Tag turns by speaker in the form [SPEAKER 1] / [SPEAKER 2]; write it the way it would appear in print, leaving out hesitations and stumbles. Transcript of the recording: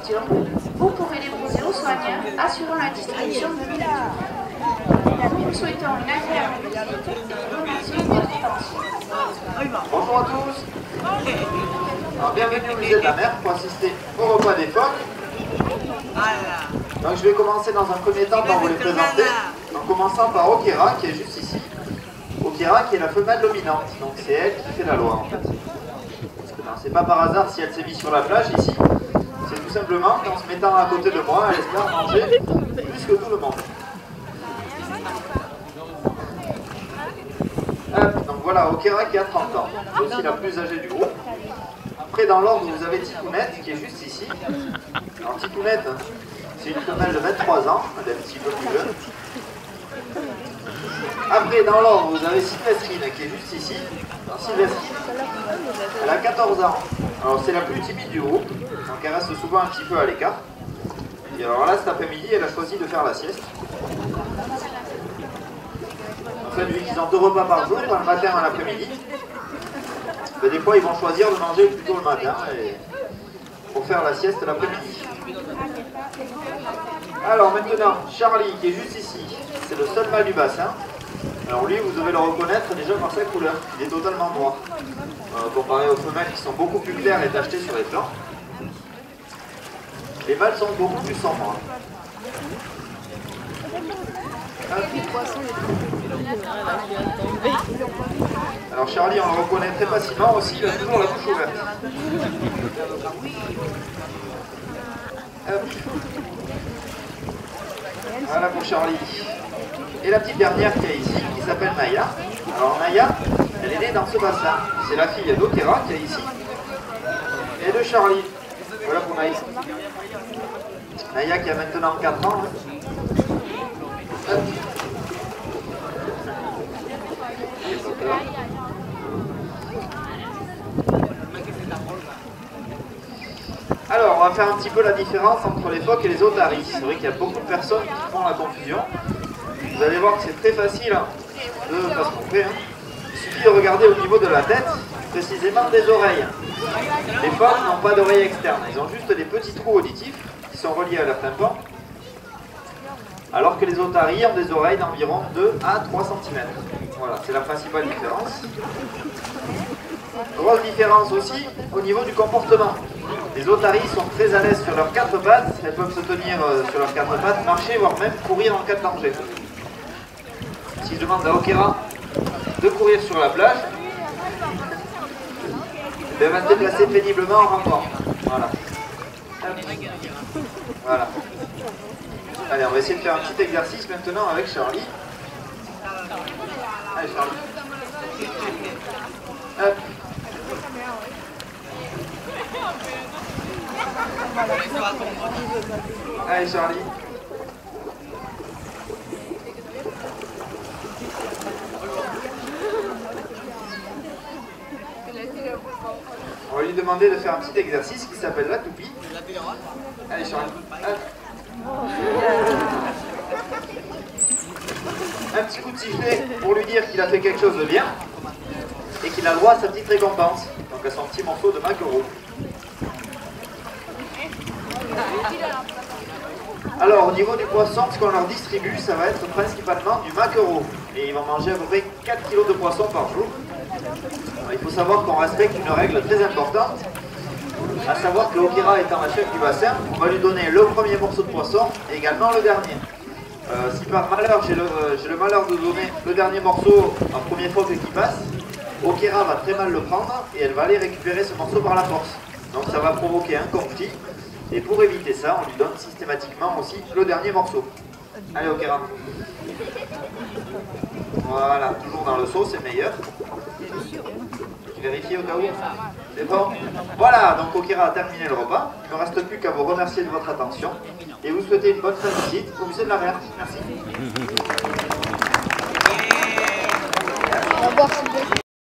[SPEAKER 1] nocturne, vous pourrez les proposer aux soigneurs, assurant la distribution de nourriture. Nous vous souhaitons une agréable visite et vous remercions de votre attention.
[SPEAKER 2] Bonjour à tous. Alors, bienvenue au musée de la mer pour assister au repas des phoques. Donc je vais commencer dans un premier temps par vous les présenter, en commençant par Okera qui est juste ici. Okera qui est la femelle dominante, donc c'est elle qui fait la loi en fait. C'est pas par hasard si elle s'est mise sur la plage ici, c'est tout simplement qu'en se mettant à côté de moi, elle espère manger plus que tout le monde. Donc voilà, Okera qui a 30 ans, c'est aussi la plus âgée du groupe. Après dans l'ordre vous avez Ticounette qui est juste ici. Alors Ticounette, c'est une femelle de 23 ans, elle est un petit peu plus jeune. Après dans l'ordre vous avez Sylvestrine qui est juste ici. Alors Sylvestrine, elle a 14 ans. Alors c'est la plus timide du groupe, donc elle reste souvent un petit peu à l'écart. Et alors là cet après-midi elle a choisi de faire la sieste. En fait vu qu'ils ont 2 repas par jour, le matin et l'après-midi, ben, des fois ils vont choisir de manger plutôt le matin pour faire la sieste l'après-midi. Alors maintenant, Charlie qui est juste ici, c'est le seul mâle du bassin. Alors lui, vous devez le reconnaître déjà par sa couleur, il est totalement noir. Comparé aux femelles qui sont beaucoup plus claires et tachetées sur les flancs. Les mâles sont beaucoup plus sombres. Alors Charlie, on le reconnaît très facilement aussi, il a toujours la bouche ouverte. Voilà pour Charlie. Et la petite dernière qui est ici, qui s'appelle Naya. Alors Naya, elle est née dans ce bassin. C'est la fille d'Okera qui est ici. Et de Charlie. Voilà pour Naya. Naya qui a maintenant 4 ans. Hop. Alors, on va faire un petit peu la différence entre les phoques et les otaries. C'est vrai qu'il y a beaucoup de personnes qui font la confusion. Vous allez voir que c'est très facile de pas se tromper. Il suffit de regarder au niveau de la tête, précisément des oreilles. Les phoques n'ont pas d'oreilles externes, ils ont juste des petits trous auditifs qui sont reliés à leur tympan. Alors que les otaries ont des oreilles d'environ 2 à 3 cm. Voilà, c'est la principale différence. Grosse différence aussi au niveau du comportement. Les otaries sont très à l'aise sur leurs 4 pattes, elles peuvent se tenir sur leurs 4 pattes, marcher, voire même courir en cas de danger. Si je demande à Okera de courir sur la plage, elle va se déplacer péniblement en rampant. Voilà. Voilà. Allez, on va essayer de faire un petit exercice maintenant avec Charlie. Allez Charlie. Hop. Allez Charlie. On va lui demander de faire un petit exercice qui s'appelle la toupie. Allez Charlie. Hop. Un petit coup de sifflet pour lui dire qu'il a fait quelque chose de bien et qu'il a le droit à sa petite récompense, donc à son petit morceau de maquereau. Alors au niveau du poisson, ce qu'on leur distribue, ça va être principalement du maquereau et ils vont manger à peu près 4 kg de poisson par jour. Alors, il faut savoir qu'on respecte une règle très importante, à savoir que Okera étant la chef du bassin, on va lui donner le premier morceau de poisson et également le dernier. Si par malheur j'ai le malheur de donner le dernier morceau en premier phoque qui passe, Okera va très mal le prendre et elle va aller récupérer ce morceau par la force. Donc ça va provoquer un conflit et pour éviter ça, on lui donne systématiquement aussi le dernier morceau. Allez Okera. Voilà, toujours dans le seau, c'est meilleur. Tu vérifies au cas où? C'est bon? Voilà, donc Okera a terminé le repas. Il ne me reste plus qu'à vous remercier de votre attention et vous souhaiter une bonne fin de visite au musée de la mer. Merci.